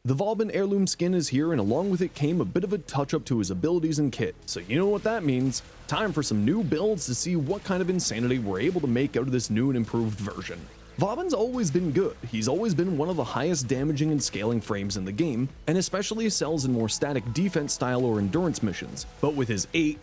The Vauban Heirloom skin is here, and along with it came a bit of a touch-up to his abilities and kit, so you know what that means. Time for some new builds to see what kind of insanity we're able to make out of this new and improved version. Vauban's always been good. He's always been one of the highest damaging and scaling frames in the game, and especially excels in more static defense style or endurance missions. But with his 8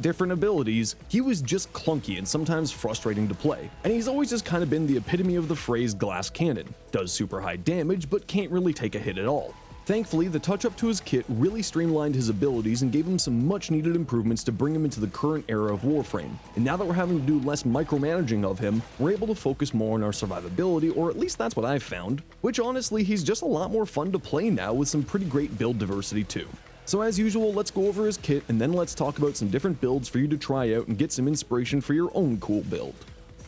different abilities, he was just clunky and sometimes frustrating to play. And he's always just kind of been the epitome of the phrase glass cannon. Does super high damage, but can't really take a hit at all. Thankfully, the touch-up to his kit really streamlined his abilities and gave him some much-needed improvements to bring him into the current era of Warframe. And now that we're having to do less micromanaging of him, we're able to focus more on our survivability, or at least that's what I've found. Which honestly, he's just a lot more fun to play now with some pretty great build diversity too. So as usual, let's go over his kit and then let's talk about some different builds for you to try out and get some inspiration for your own cool build.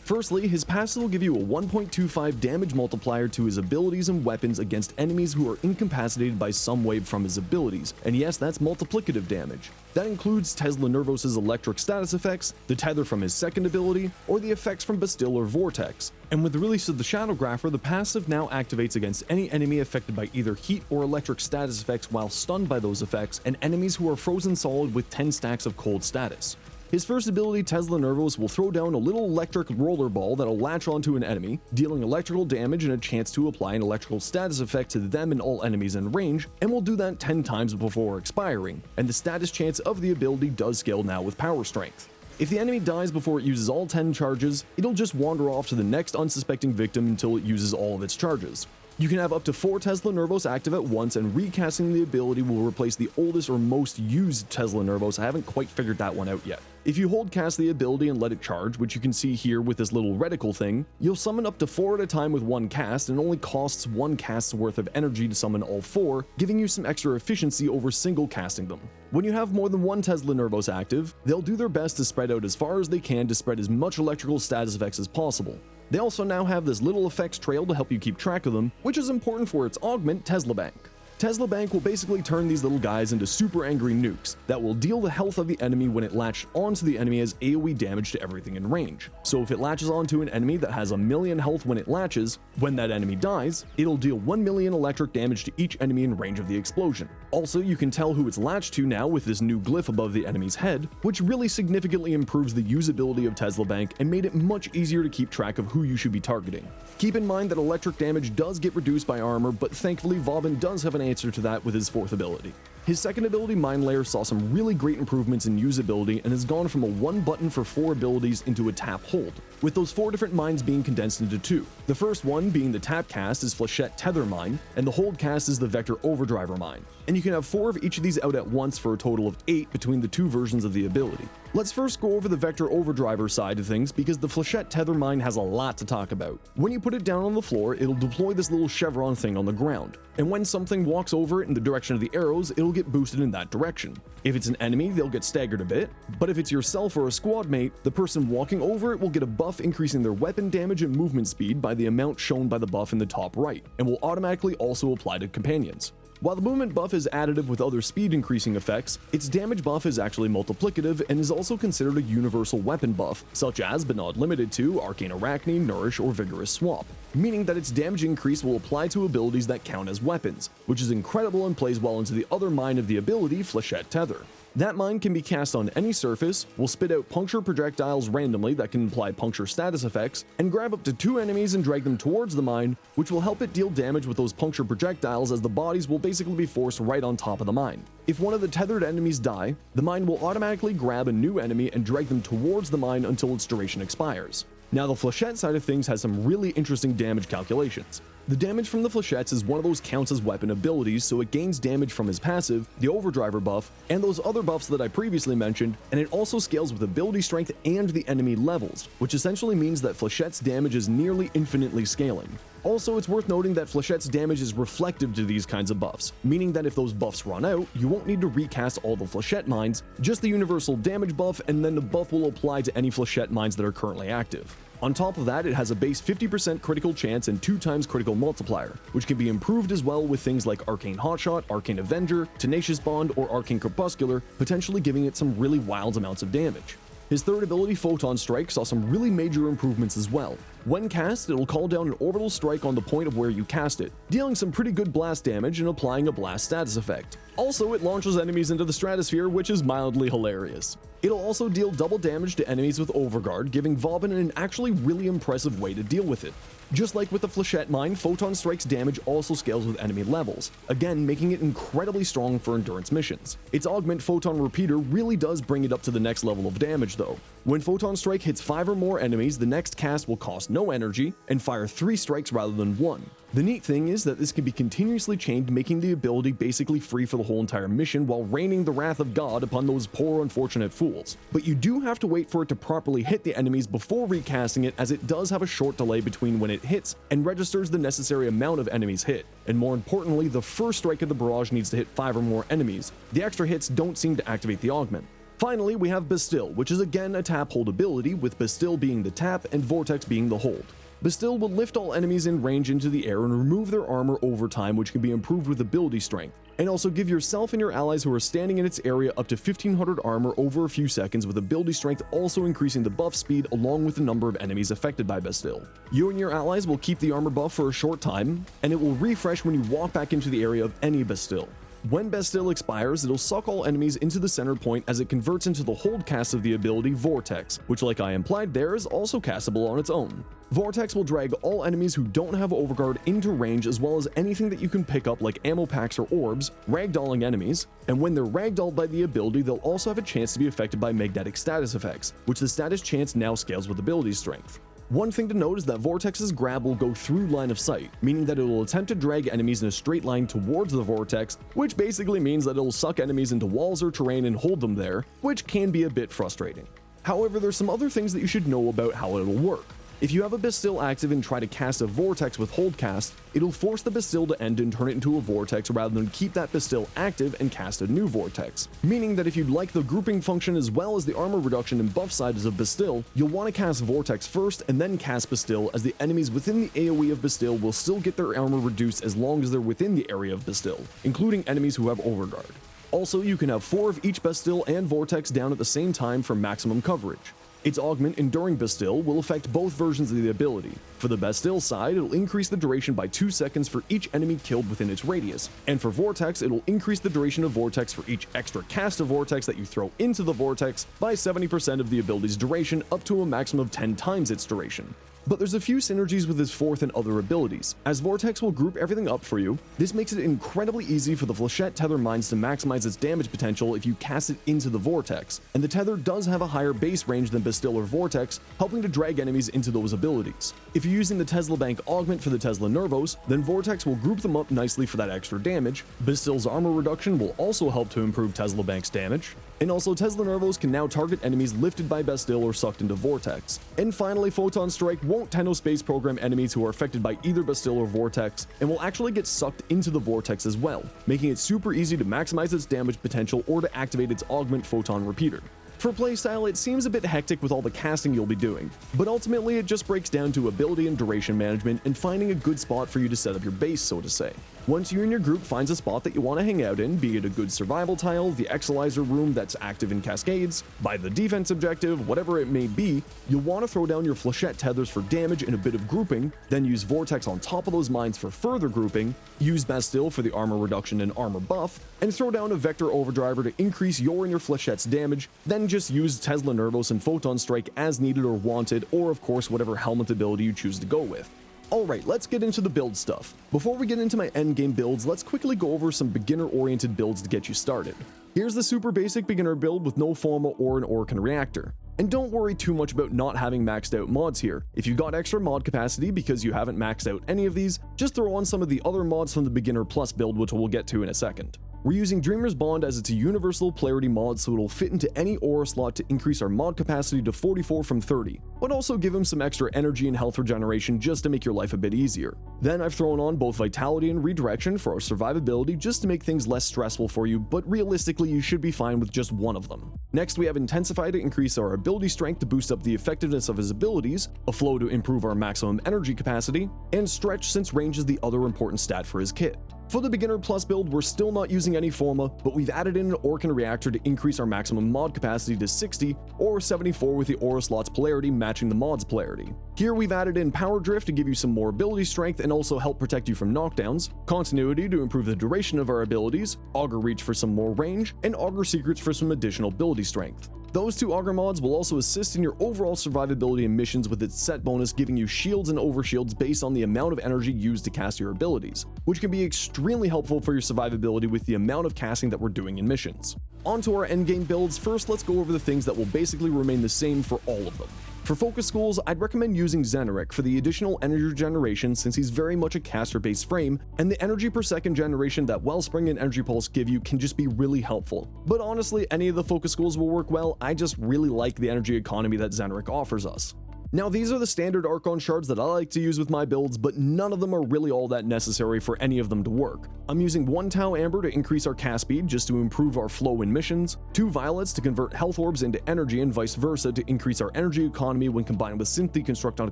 Firstly, his passive will give you a 1.25 damage multiplier to his abilities and weapons against enemies who are incapacitated by some wave from his abilities, and yes, that's multiplicative damage. That includes Tesla Nervos' electric status effects, the tether from his second ability, or the effects from Bastille or Vortex. And with the release of the Shadowgrapher, the passive now activates against any enemy affected by either heat or electric status effects while stunned by those effects, and enemies who are frozen solid with 10 stacks of cold status. His first ability, Tesla Nervos, will throw down a little electric roller ball that'll latch onto an enemy, dealing electrical damage and a chance to apply an electrical status effect to them and all enemies in range, and will do that 10 times before expiring, and the status chance of the ability does scale now with power strength. If the enemy dies before it uses all 10 charges, it'll just wander off to the next unsuspecting victim until it uses all of its charges. You can have up to 4 Tesla Nervos active at once, and recasting the ability will replace the oldest or most used Tesla Nervos. I haven't quite figured that one out yet. If you hold cast the ability and let it charge, which you can see here with this little reticle thing, you'll summon up to 4 at a time with one cast, and only costs 1 cast's worth of energy to summon all 4, giving you some extra efficiency over single casting them. When you have more than 1 Tesla Nervos active, they'll do their best to spread out as far as they can to spread as much electrical status effects as possible. They also now have this little effects trail to help you keep track of them, which is important for its augment, Tesla Bank. Tesla Bank will basically turn these little guys into super angry nukes that will deal the health of the enemy when it latched onto the enemy as AoE damage to everything in range. So if it latches onto an enemy that has 1,000,000 health when it latches, when that enemy dies, it'll deal 1,000,000 electric damage to each enemy in range of the explosion. Also, you can tell who it's latched to now with this new glyph above the enemy's head, which really significantly improves the usability of Tesla Bank and made it much easier to keep track of who you should be targeting. Keep in mind that electric damage does get reduced by armor, but thankfully Vauban does have an answer to that with his 4th ability. His second ability, Minelayer, saw some really great improvements in usability and has gone from a 1 button for 4 abilities into a tap hold, with those 4 different mines being condensed into 2. The first one being the tap cast is Flechette Tether Mine, and the hold cast is the Vector Overdriver Mine. And you can have 4 of each of these out at once for a total of 8 between the 2 versions of the ability. Let's first go over the Vector Overdriver side of things because the Flechette Tether Mine has a lot to talk about. When you put it down on the floor, it'll deploy this little chevron thing on the ground, and when something walks over it in the direction of the arrows, it'll get boosted in that direction. If it's an enemy, they'll get staggered a bit, but if it's yourself or a squad mate, the person walking over it will get a buff increasing their weapon damage and movement speed by the amount shown by the buff in the top right, and will automatically also apply to companions. While the movement buff is additive with other speed increasing effects, its damage buff is actually multiplicative and is also considered a universal weapon buff, such as but not limited to Arcane Arachne, Nourish, or Vigorous Swap, meaning that its damage increase will apply to abilities that count as weapons, which is incredible and plays well into the other mine of the ability, Flechette Tether. That mine can be cast on any surface, will spit out puncture projectiles randomly that can apply puncture status effects, and grab up to 2 enemies and drag them towards the mine, which will help it deal damage with those puncture projectiles as the bodies will basically be forced right on top of the mine. If one of the tethered enemies die, the mine will automatically grab a new enemy and drag them towards the mine until its duration expires. Now the Flechette side of things has some really interesting damage calculations. The damage from the Flechettes is one of those counts as weapon abilities, so it gains damage from his passive, the Overdriver buff, and those other buffs that I previously mentioned, and it also scales with ability strength and the enemy levels, which essentially means that Flechette's damage is nearly infinitely scaling. Also, it's worth noting that Flechette's damage is reflective to these kinds of buffs, meaning that if those buffs run out, you won't need to recast all the Flechette mines, just the universal damage buff, and then the buff will apply to any Flechette mines that are currently active. On top of that, it has a base 50% critical chance and 2 times critical multiplier, which can be improved as well with things like Arcane Hotshot, Arcane Avenger, Tenacious Bond, or Arcane Crepuscular, potentially giving it some really wild amounts of damage. His third ability, Photon Strike, saw some really major improvements as well. When cast, it'll call down an orbital strike on the point of where you cast it, dealing some pretty good blast damage and applying a blast status effect. Also, it launches enemies into the stratosphere, which is mildly hilarious. It'll also deal double damage to enemies with Overguard, giving Vauban an actually really impressive way to deal with it. Just like with the Flechette Mine, Photon Strike's damage also scales with enemy levels, again making it incredibly strong for endurance missions. Its Augment Photon Repeater really does bring it up to the next level of damage though. When Photon Strike hits 5 or more enemies, the next cast will cost no energy and fire 3 strikes rather than 1. The neat thing is that this can be continuously chained, making the ability basically free for the whole entire mission while raining the wrath of God upon those poor unfortunate fools. But you do have to wait for it to properly hit the enemies before recasting it, as it does have a short delay between when it hits and registers the necessary amount of enemies hit. And more importantly, the first strike of the barrage needs to hit 5 or more enemies. The extra hits don't seem to activate the augment. Finally, we have Bastille, which is again a tap-hold ability, with Bastille being the tap and Vortex being the hold. Bastille will lift all enemies in range into the air and remove their armor over time, which can be improved with ability strength, and also give yourself and your allies who are standing in its area up to 1500 armor over a few seconds, with ability strength also increasing the buff speed along with the number of enemies affected by Bastille. You and your allies will keep the armor buff for a short time, and it will refresh when you walk back into the area of any Bastille. When Bastille expires, it'll suck all enemies into the center point as it converts into the hold cast of the ability Vortex, which, like I implied there, is also castable on its own. Vortex will drag all enemies who don't have Overguard into range, as well as anything that you can pick up like ammo packs or orbs, ragdolling enemies, and when they're ragdolled by the ability, they'll also have a chance to be affected by magnetic status effects, which the status chance now scales with ability strength. One thing to note is that Vortex's grab will go through line of sight, meaning that it will attempt to drag enemies in a straight line towards the Vortex, which basically means that it'll suck enemies into walls or terrain and hold them there, which can be a bit frustrating. However, there's some other things that you should know about how it'll work. If you have a Bastille active and try to cast a Vortex with hold cast, it'll force the Bastille to end and turn it into a Vortex rather than keep that Bastille active and cast a new Vortex. Meaning that if you'd like the grouping function as well as the armor reduction and buff sides of Bastille, you'll want to cast Vortex first and then cast Bastille, as the enemies within the AoE of Bastille will still get their armor reduced as long as they're within the area of Bastille, including enemies who have Overguard. Also, you can have 4 of each Bastille and Vortex down at the same time for maximum coverage. Its augment, Enduring Bastille, will affect both versions of the ability. For the Bastille side, it'll increase the duration by 2 seconds for each enemy killed within its radius, and for Vortex, it'll increase the duration of Vortex for each extra cast of Vortex that you throw into the Vortex by 70% of the ability's duration, up to a maximum of 10 times its duration. But there's a few synergies with his fourth and other abilities. As Vortex will group everything up for you, this makes it incredibly easy for the Flechette Tether Mines to maximize its damage potential if you cast it into the Vortex, and the Tether does have a higher base range than Bastille or Vortex, helping to drag enemies into those abilities. If you're using the Tesla Bank Augment for the Tesla Nervos, then Vortex will group them up nicely for that extra damage. Bastille's armor reduction will also help to improve Tesla Bank's damage, and also Tesla Nervos can now target enemies lifted by Bastille or sucked into Vortex. And finally, Photon Strike won't Technospace program enemies who are affected by either Bastille or Vortex, and will actually get sucked into the Vortex as well, making it super easy to maximize its damage potential or to activate its Augment Photon Repeater. For playstyle, it seems a bit hectic with all the casting you'll be doing, but ultimately it just breaks down to ability and duration management and finding a good spot for you to set up your base, so to say. Once you and your group finds a spot that you want to hang out in, be it a good survival tile, the Exilizer room that's active in cascades, by the defense objective, whatever it may be, you'll want to throw down your Flechette Tethers for damage and a bit of grouping, then use Vortex on top of those mines for further grouping, use Bastille for the armor reduction and armor buff, and throw down a Vector Overdriver to increase your and your Flechette's damage, then just use Tesla Nervos and Photon Strike as needed or wanted, or of course whatever Helminth ability you choose to go with. Alright, let's get into the build stuff. Before we get into my endgame builds, let's quickly go over some beginner-oriented builds to get you started. Here's the super basic beginner build with no Forma or an Orkan reactor. And don't worry too much about not having maxed out mods here. If you got extra mod capacity because you haven't maxed out any of these, just throw on some of the other mods from the beginner plus build, which we'll get to in a second. We're using Dreamer's Bond as it's a universal polarity mod, so it'll fit into any aura slot to increase our mod capacity to 44 from 30, but also give him some extra energy and health regeneration just to make your life a bit easier. Then I've thrown on both Vitality and Redirection for our survivability just to make things less stressful for you, but realistically you should be fine with just one of them. Next we have Intensify to increase our ability strength to boost up the effectiveness of his abilities, a Flow to improve our maximum energy capacity, and Stretch since range is the other important stat for his kit. For the beginner plus build, we're still not using any forma, but we've added in an Archon reactor to increase our maximum mod capacity to 60 or 74 with the aura slot's polarity matching the mod's polarity. Here we've added in power drift to give you some more ability strength and also help protect you from knockdowns, continuity to improve the duration of our abilities, augur reach for some more range, and augur secrets for some additional ability strength. Those two augur mods will also assist in your overall survivability in missions with its set bonus giving you shields and overshields based on the amount of energy used to cast your abilities, which can be extremely helpful for your survivability with the amount of casting that we're doing in missions. On to our endgame builds. First, let's go over the things that will basically remain the same for all of them. For focus schools, I'd recommend using Zenos for the additional energy generation since he's very much a caster-based frame, and the energy per second generation that Wellspring and Energy Pulse give you can just be really helpful. But honestly, any of the focus schools will work well. I just really like the energy economy that Zenos offers us. Now, these are the standard Archon shards that I like to use with my builds, but none of them are really all that necessary for any of them to work. I'm using 1 Tau Amber to increase our cast speed just to improve our flow in missions, 2 Violets to convert health orbs into energy and vice versa to increase our energy economy when combined with Synth Deconstruct on a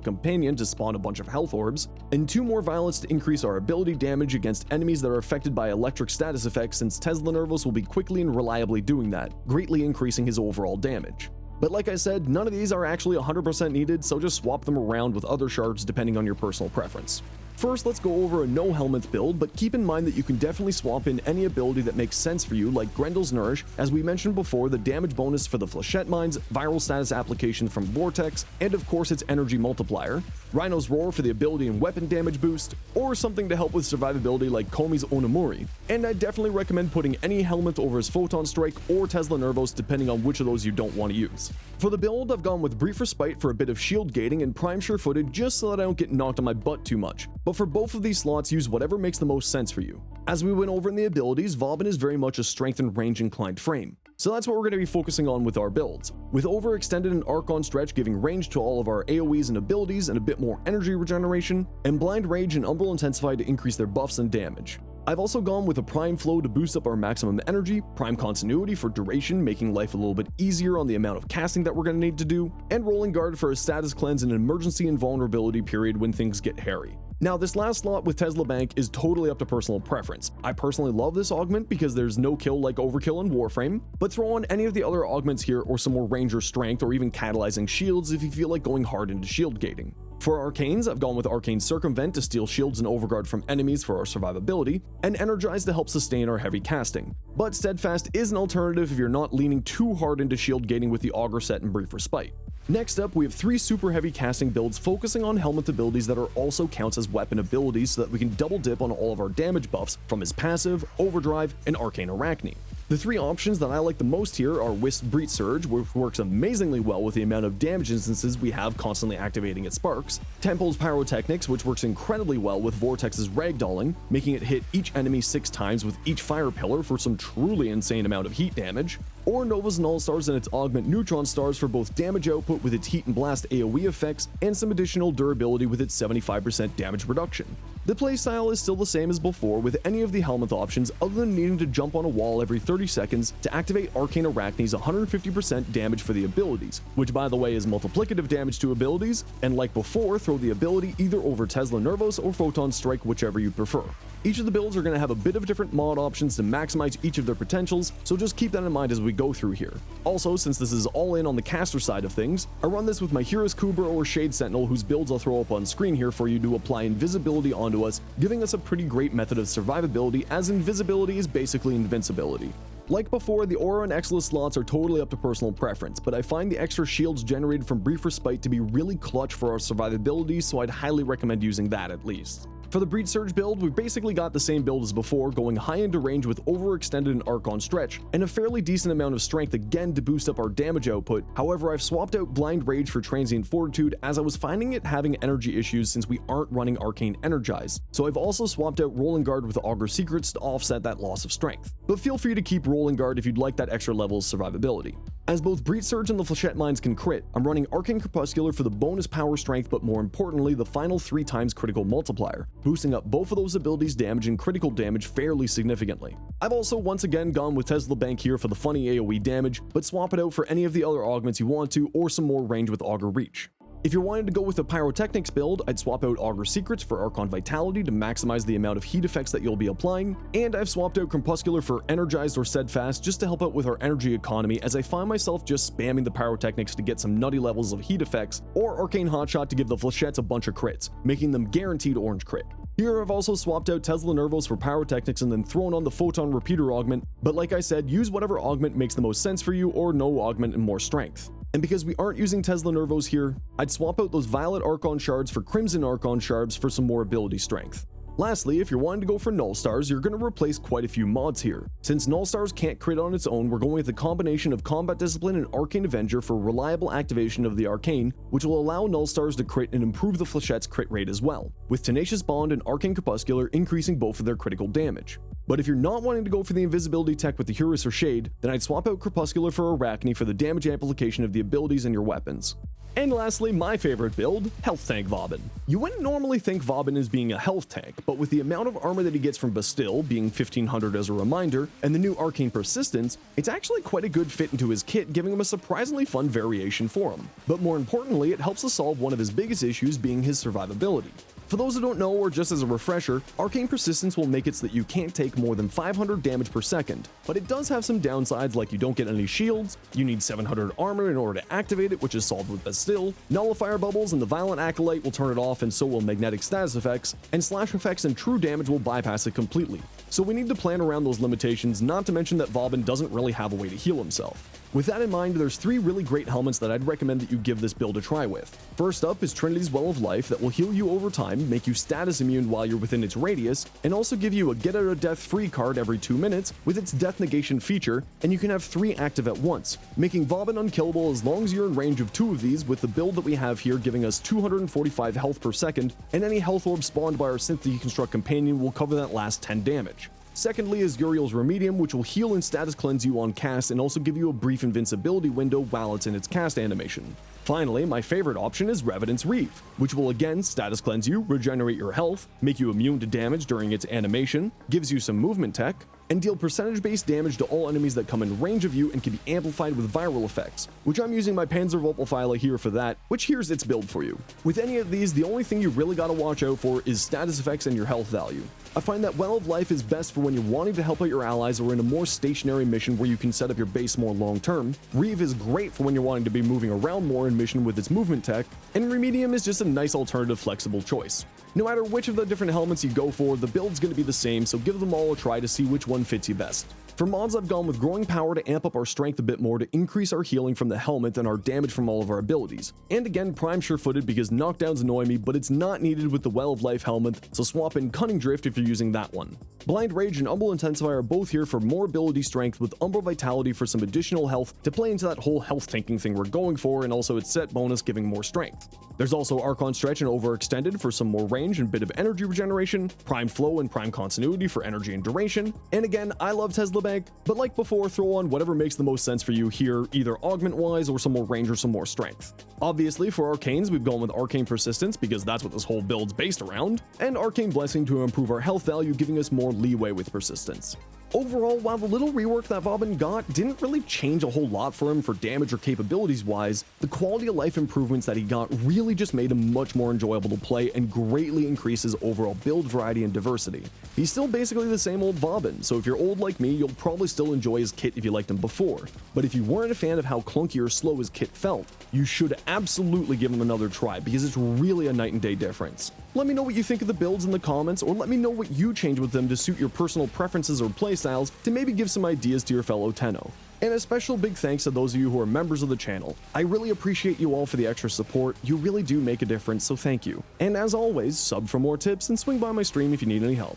companion to spawn a bunch of health orbs, and 2 more Violets to increase our ability damage against enemies that are affected by electric status effects since Tesla Nervos will be quickly and reliably doing that, greatly increasing his overall damage. But like I said, none of these are actually 100% needed, so just swap them around with other shards depending on your personal preference. First, let's go over a no Helminth build, but keep in mind that you can definitely swap in any ability that makes sense for you, like Grendel's Nourish, as we mentioned before, the damage bonus for the Flechette Mines, viral status application from Vortex, and of course its energy multiplier, Rhino's Roar for the ability and weapon damage boost, or something to help with survivability like Komi's Onamori. And I definitely recommend putting any Helminth over his Photon Strike or Tesla Nervos depending on which of those you don't want to use. For the build, I've gone with Brief Respite for a bit of shield gating and Prime Sure-Footed just so that I don't get knocked on my butt too much. But for both of these slots, use whatever makes the most sense for you. As we went over in the abilities, Vauban is very much a strength and range inclined frame. So that's what we're going to be focusing on with our builds. With Overextended and Archon Stretch giving range to all of our AoEs and abilities and a bit more energy regeneration, and Blind Rage and Umbral Intensify to increase their buffs and damage. I've also gone with a Prime Flow to boost up our maximum energy, Prime Continuity for duration, making life a little bit easier on the amount of casting that we're going to need to do, and Rolling Guard for a status cleanse and emergency and vulnerability period when things get hairy. Now, this last slot with Tesla Bank is totally up to personal preference. I personally love this augment because there's no kill like Overkill and Warframe, but throw on any of the other augments here or some more Ranger Strength or even catalyzing shields if you feel like going hard into shield gating. For Arcanes, I've gone with Arcane Circumvent to steal shields and overguard from enemies for our survivability, and Energize to help sustain our heavy casting. But Steadfast is an alternative if you're not leaning too hard into shield gating with the Augur set and Brief Respite. Next up, we have 3 super heavy casting builds focusing on Helminth abilities that are also counts as weapon abilities so that we can double dip on all of our damage buffs from his passive, Overdrive, and Arcane Arachne. The 3 options that I like the most here are Wisp Breach Surge, which works amazingly well with the amount of damage instances we have constantly activating its sparks, Temple's Pyrotechnics, which works incredibly well with Vortex's Ragdolling, making it hit each enemy 6 times with each fire pillar for some truly insane amount of heat damage, or Nova's Null Stars and its Augment Neutron Stars for both damage output with its Heat and Blast AoE effects and some additional durability with its 75% damage reduction. The playstyle is still the same as before with any of the Helminth options other than needing to jump on a wall every 30 seconds to activate Arcane Arachne's 150% damage for the abilities, which by the way is multiplicative damage to abilities, and like before, throw the ability either over Tesla Nervos or Photon Strike, whichever you prefer. Each of the builds are going to have a bit of different mod options to maximize each of their potentials, so just keep that in mind as we go through here. Also, since this is all in on the caster side of things, I run this with my Hero's Kubra or Shade Sentinel, whose builds I'll throw up on screen here for you to apply invisibility onto us, giving us a pretty great method of survivability, as invisibility is basically invincibility. Like before, the Aura and Exilus slots are totally up to personal preference, but I find the extra shields generated from Brief Respite to be really clutch for our survivability, so I'd highly recommend using that at least. For the Breach Surge build, we've basically got the same build as before, going high into range with Overextended and Archon Stretch, and a fairly decent amount of strength again to boost up our damage output. However, I've swapped out Blind Rage for Transient Fortitude as I was finding it having energy issues since we aren't running Arcane Energize. So I've also swapped out Rolling Guard with Augur Secrets to offset that loss of strength. But feel free to keep Rolling Guard if you'd like that extra level of survivability. As both Breach Surge and the Flechette Mines can crit, I'm running Arcane Crepuscular for the bonus power strength, but more importantly, the final 3 times critical multiplier, boosting up both of those abilities' damage and critical damage fairly significantly. I've also once again gone with Tesla Bank here for the funny AoE damage, but swap it out for any of the other augments you want to, or some more range with Augur Reach. If you're wanting to go with a Pyrotechnics build, I'd swap out Augur Secrets for Archon Vitality to maximize the amount of heat effects that you'll be applying, and I've swapped out Crepuscular for Energized or Steadfast just to help out with our energy economy, as I find myself just spamming the Pyrotechnics to get some nutty levels of heat effects, or Arcane Hotshot to give the Flechettes a bunch of crits, making them guaranteed orange crit. Here I've also swapped out Tesla Nervos for Pyrotechnics and then thrown on the Photon Repeater Augment, but like I said, use whatever augment makes the most sense for you, or no augment and more strength. And because we aren't using Tesla Nervos here, I'd swap out those Violet Archon Shards for Crimson Archon Shards for some more ability strength. Lastly, if you're wanting to go for Null Stars, you're going to replace quite a few mods here. Since Null Stars can't crit on its own, we're going with a combination of Combat Discipline and Arcane Avenger for reliable activation of the Arcane, which will allow Null Stars to crit and improve the Flechette's crit rate as well, with Tenacious Bond and Arcane Crepuscular increasing both of their critical damage. But if you're not wanting to go for the invisibility tech with the Hurus or Shade, then I'd swap out Crepuscular for Arachne for the damage amplification of the abilities in your weapons. And lastly, my favorite build, Health Tank Vauban. You wouldn't normally think Vauban as being a health tank, but with the amount of armor that he gets from Bastille, being 1500 as a reminder, and the new Arcane Persistence, it's actually quite a good fit into his kit, giving him a surprisingly fun variation for him. But more importantly, it helps us solve one of his biggest issues, being his survivability. For those who don't know, or just as a refresher, Arcane Persistence will make it so that you can't take more than 500 damage per second, but it does have some downsides, like you don't get any shields, you need 700 armor in order to activate it, which is solved with Bastille, Nullifier Bubbles and the Violent Acolyte will turn it off, and so will Magnetic Status effects, and Slash effects and True Damage will bypass it completely. So we need to plan around those limitations, not to mention that Vauban doesn't really have a way to heal himself. With that in mind, there's 3 really great helmets that I'd recommend that you give this build a try with. First up is Trinity's Well of Life that will heal you over time, make you status immune while you're within its radius, and also give you a Get Out of Death free card every 2 minutes with its Death Negation feature, and you can have 3 active at once, making Vauban unkillable as long as you're in range of 2 of these, with the build that we have here giving us 245 health per second, and any health orb spawned by our Synth Deconstruct companion will cover that last 10 damage. Secondly is Uriel's Remedium, which will heal and status cleanse you on cast and also give you a brief invincibility window while it's in its cast animation. Finally, my favorite option is Revenant's Reeve, which will again status cleanse you, regenerate your health, make you immune to damage during its animation, gives you some movement tech, and deal percentage-based damage to all enemies that come in range of you and can be amplified with viral effects, which I'm using my Panzervoltpfeile here for that, which here's its build for you. With any of these, the only thing you really gotta watch out for is status effects and your health value. I find that Well of Life is best for when you're wanting to help out your allies or in a more stationary mission where you can set up your base more long term. Reeve is great for when you're wanting to be moving around more in mission with its movement tech, and Remedium is just a nice alternative flexible choice. No matter which of the different helmets you go for, the build's going to be the same, so give them all a try to see which one fits you best. For mods, I've gone with Growing Power to amp up our strength a bit more to increase our healing from the helmet and our damage from all of our abilities. And again, Prime Sure-Footed because knockdowns annoy me, but it's not needed with the Well of Life helmet, so swap in Cunning Drift if you're using that one. Blind Rage and Umbral Intensifier are both here for more ability strength, with Umbral Vitality for some additional health to play into that whole health tanking thing we're going for, and also its set bonus giving more strength. There's also Archon Stretch and Overextended for some more range and bit of energy regeneration, Prime Flow and Prime Continuity for energy and duration, and again, I love Tesla Bank, but like before, throw on whatever makes the most sense for you here, either augment-wise or some more range or some more strength. Obviously, for Arcanes, we've gone with Arcane Persistence because that's what this whole build's based around, and Arcane Blessing to improve our health value, giving us more leeway with Persistence. Overall, while the little rework that Vauban got didn't really change a whole lot for him for damage or capabilities wise, the quality of life improvements that he got really just made him much more enjoyable to play and greatly increases overall build variety and diversity. He's still basically the same old Vauban, so if you're old like me, you'll probably still enjoy his kit if you liked him before, but if you weren't a fan of how clunky or slow his kit felt, you should absolutely give him another try because it's really a night and day difference. Let me know what you think of the builds in the comments, or let me know what you change with them to suit your personal preferences or playstyles to maybe give some ideas to your fellow Tenno. And a special big thanks to those of you who are members of the channel. I really appreciate you all for the extra support. You really do make a difference, so thank you. And as always, sub for more tips and swing by my stream if you need any help.